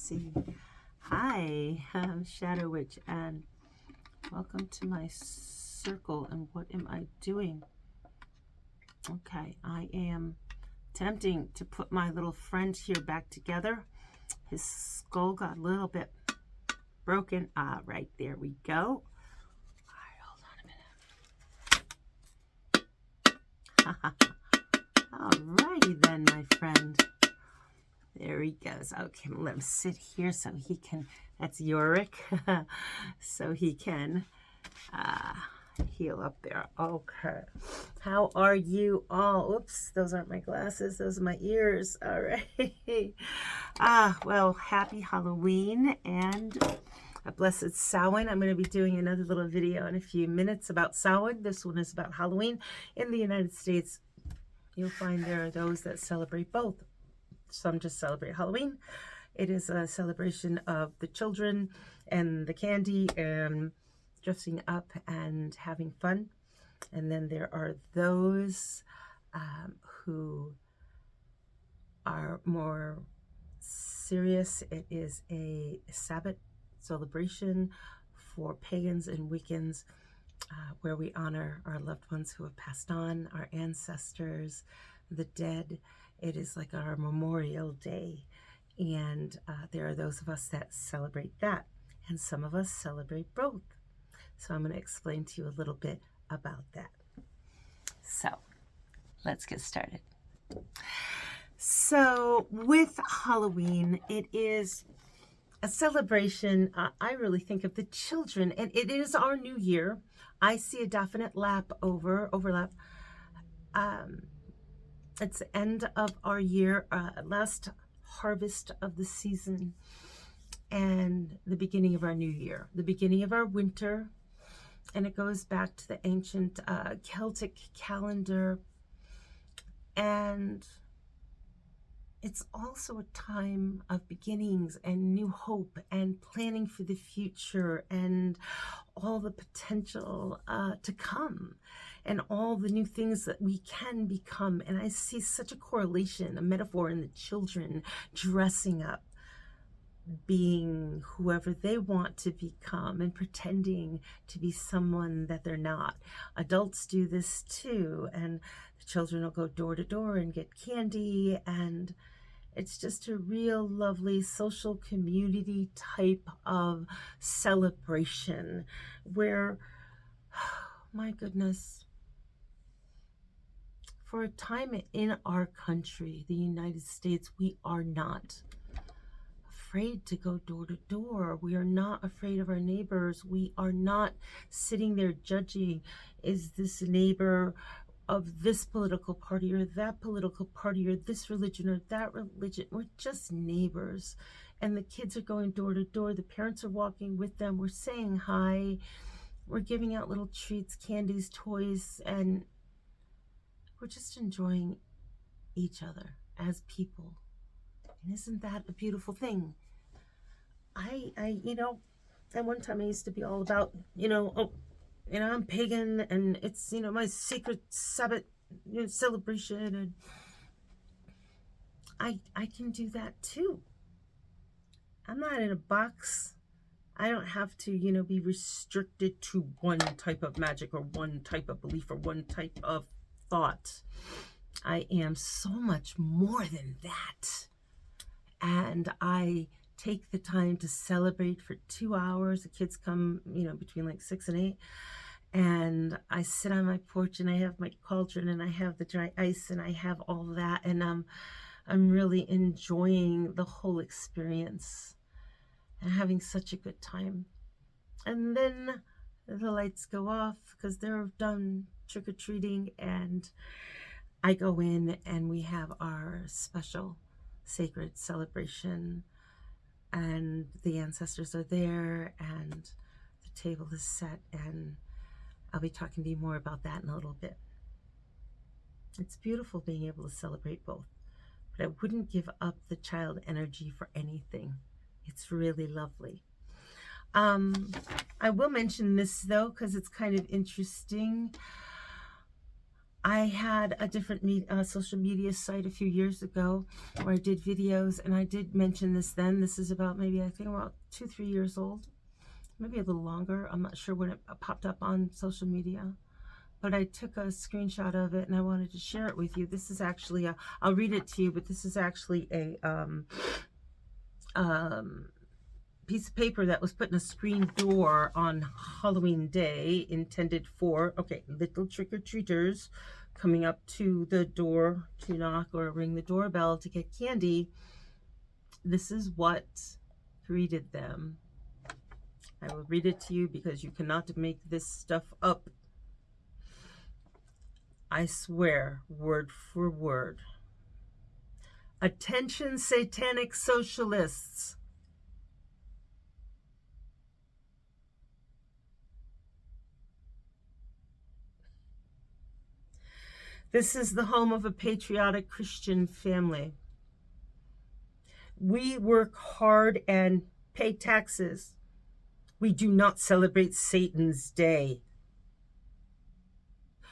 see. Hi, I'm Shadow Witch, and welcome to my circle. And what am I doing? Okay, I am attempting to put my little friend here back together. His skull got a little bit broken. Right there we go. All right, hold on a minute. Alrighty then, my friend. There he goes. Okay, let him sit here so he can, that's Yorick, so he can heal up there. Okay. How are you all? Oops, those aren't my glasses. Those are my ears. All right. Well, happy Halloween and a blessed Samhain. I'm going to be doing another little video in a few minutes about Samhain. This one is about Halloween. In the United States, you'll find there are those that celebrate both. Some just celebrate Halloween. It is a celebration of the children and the candy and dressing up and having fun. And then there are those who are more serious. It is a Sabbath celebration for pagans and Wiccans, where we honor our loved ones who have passed on, our ancestors, the dead. It is like our Memorial Day, and there are those of us that celebrate that, and some of us celebrate both. So I'm going to explain to you a little bit about that. So let's get started. So with Halloween, it is a celebration. I really think of the children, and it is our new year. I see a definite overlap. It's the end of our year, last harvest of the season, and the beginning of our new year, the beginning of our winter. And it goes back to the ancient Celtic calendar. And it's also a time of beginnings and new hope and planning for the future and all the potential to come and all the new things that we can become. And I see such a correlation, a metaphor in the children dressing up, being whoever they want to become and pretending to be someone that they're not. Adults do this too, and the children will go door to door and get candy, and it's just a real lovely social community type of celebration where, my goodness, for a time in our country, the United States, we are not afraid to go door to door. We are not afraid of our neighbors. We are not sitting there judging, is this neighbor of this political party or that political party or this religion or that religion. We're just neighbors, and the kids are going door to door. The parents are walking with them. We're saying hi. We're giving out little treats, candies, toys, and we're just enjoying each other as people. And isn't that a beautiful thing? At one time I used to be all about, I'm pagan, and it's, my secret Sabbath, celebration, and I can do that too. I'm not in a box. I don't have to, be restricted to one type of magic or one type of belief or one type of thought. I am so much more than that. And I take the time to celebrate for 2 hours. The kids come, between like 6 and 8. And I sit on my porch and I have my cauldron and I have the dry ice and I have all that. And I'm really enjoying the whole experience and having such a good time. And then the lights go off because they're done trick-or-treating, and I go in and we have our special sacred celebration, and the ancestors are there and the table is set, and I'll be talking to you more about that in a little bit. It's beautiful being able to celebrate both, but I wouldn't give up the child energy for anything. It's really lovely. I will mention this though because it's kind of interesting. I had a different social media site a few years ago where I did videos, and I did mention this then. This is about maybe, I think, about 2-3 years old, maybe a little longer. I'm not sure when it popped up on social media, but I took a screenshot of it and I wanted to share it with you. This is actually I'll read it to you, but this is actually a piece of paper that was put in a screen door on Halloween Day, intended for, okay, little trick-or-treaters coming up to the door to knock or ring the doorbell to get candy. This is what greeted them. I will read it to you because you cannot make this stuff up. I swear, word for word. Attention, satanic socialists. This is the home of a patriotic Christian family. We work hard and pay taxes. We do not celebrate Satan's day.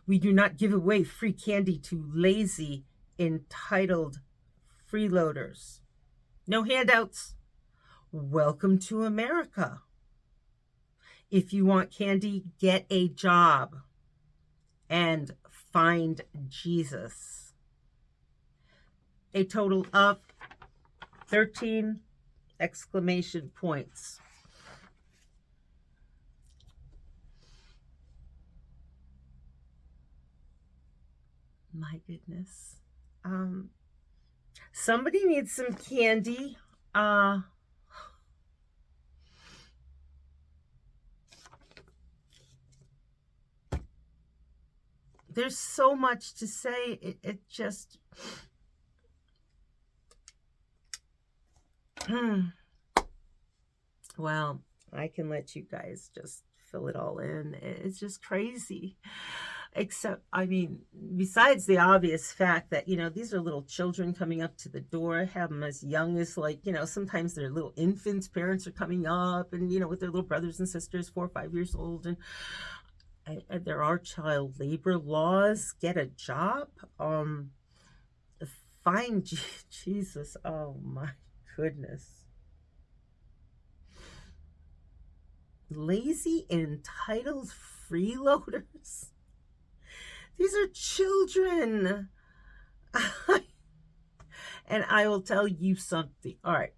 We do not give away free candy to lazy, entitled freeloaders. No handouts. Welcome to America. If you want candy, get a job and find Jesus. A total of 13 exclamation points. My goodness. Somebody needs some candy. There's so much to say. It just... Well, I can let you guys just fill it all in. It's just crazy. Except, I mean, besides the obvious fact that, you know, these are little children coming up to the door, have them as young as, like, you know, sometimes they're little infants, parents are coming up and, you know, with their little brothers and sisters, 4 or 5 years old. And there are child labor laws. Get a job. Find Jesus. Oh my goodness. Lazy, entitled freeloaders. These are children. And I will tell you something. All right.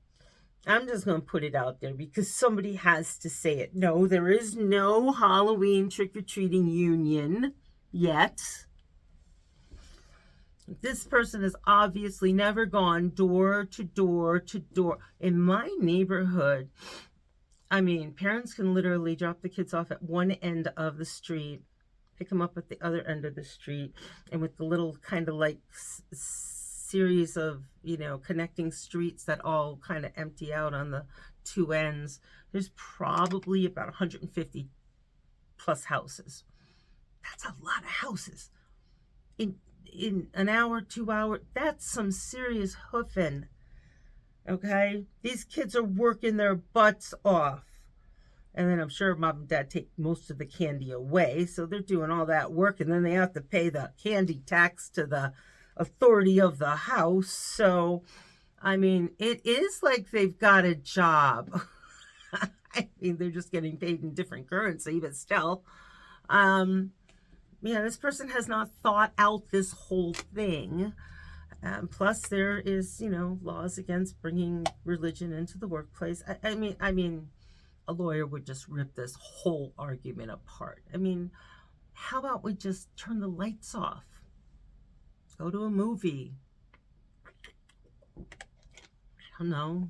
I'm just going to put it out there because somebody has to say it. No, there is no Halloween trick-or-treating union yet. This person has obviously never gone door to door to door. In my neighborhood, I mean, parents can literally drop the kids off at one end of the street, pick them up at the other end of the street, and with the little kind of like series of, you know, connecting streets that all kind of empty out on the two ends, there's probably about 150 plus houses. That's a lot of houses. In an hour, 2 hours, that's some serious hoofing. Okay? These kids are working their butts off. And then I'm sure mom and dad take most of the candy away. So they're doing all that work. And then they have to pay the candy tax to the authority of the house. So, I mean, it is like they've got a job. I mean, they're just getting paid in different currency, but still. Yeah, this person has not thought out this whole thing. Plus, there is, you know, laws against bringing religion into the workplace. I mean, a lawyer would just rip this whole argument apart. I mean, how about we just turn the lights off? Go to a movie. I don't know.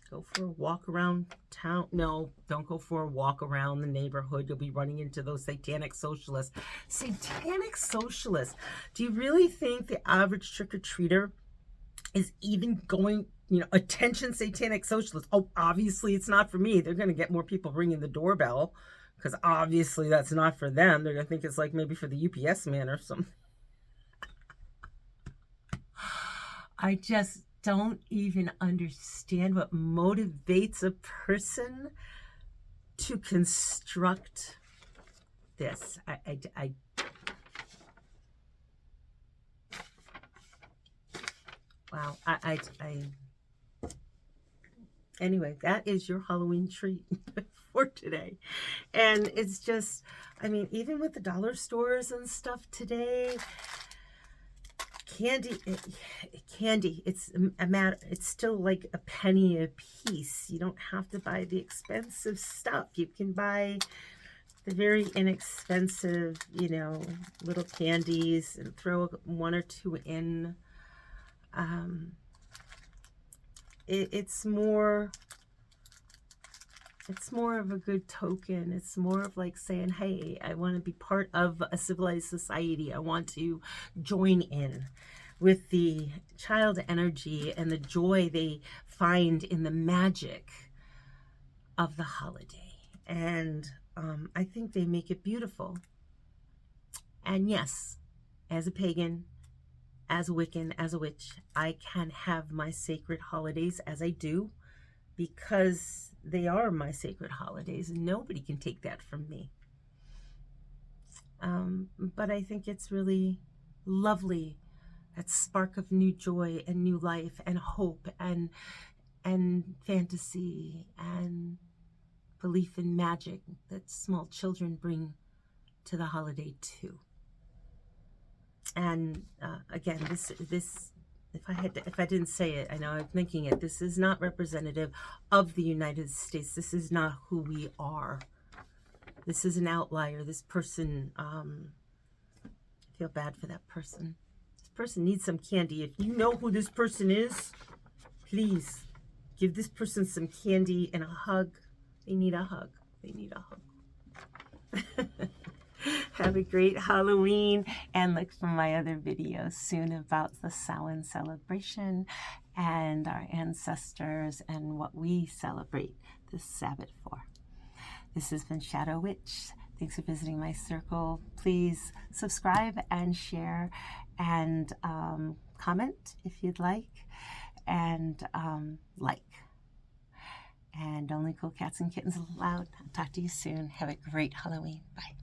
Go for a walk around town. No, don't go for a walk around the neighborhood. You'll be running into those satanic socialists. Satanic socialists. Do you really think the average trick-or-treater is even going, you know, attention satanic socialists? Oh, obviously it's not for me. They're going to get more people ringing the doorbell because obviously that's not for them. They're going to think it's like maybe for the UPS man or something. I just don't even understand what motivates a person to construct this. Wow. Anyway, that is your Halloween treat for today. And it's just, I mean, even with the dollar stores and stuff today, candy, it's a matter, it's still like a penny a piece. You don't have to buy the expensive stuff. You can buy the very inexpensive, you know, little candies and throw one or two in. It's more of a good token. It's more of like saying, hey, I want to be part of a civilized society. I want to join in with the child energy and the joy they find in the magic of the holiday. And I think they make it beautiful. And yes, as a pagan, as a Wiccan, as a witch, I can have my sacred holidays as I do, because they are my sacred holidays and nobody can take that from me. But I think it's really lovely, that spark of new joy and new life and hope and fantasy and belief in magic that small children bring to the holiday too. And again, this if I didn't say it, I know I'm thinking it, this is not representative of the United States. This is not who we are. This is an outlier. This person, I feel bad for that person. This person needs some candy. If you know who this person is, please give this person some candy and a hug. They need a hug. They need a hug. Have a great Halloween, and look for my other videos soon about the Samhain celebration and our ancestors and what we celebrate this Sabbath for. This has been Shadow Witch. Thanks for visiting my circle. Please subscribe and share and comment if you'd like, and like. And only cool cats and kittens allowed. I'll talk to you soon. Have a great Halloween. Bye.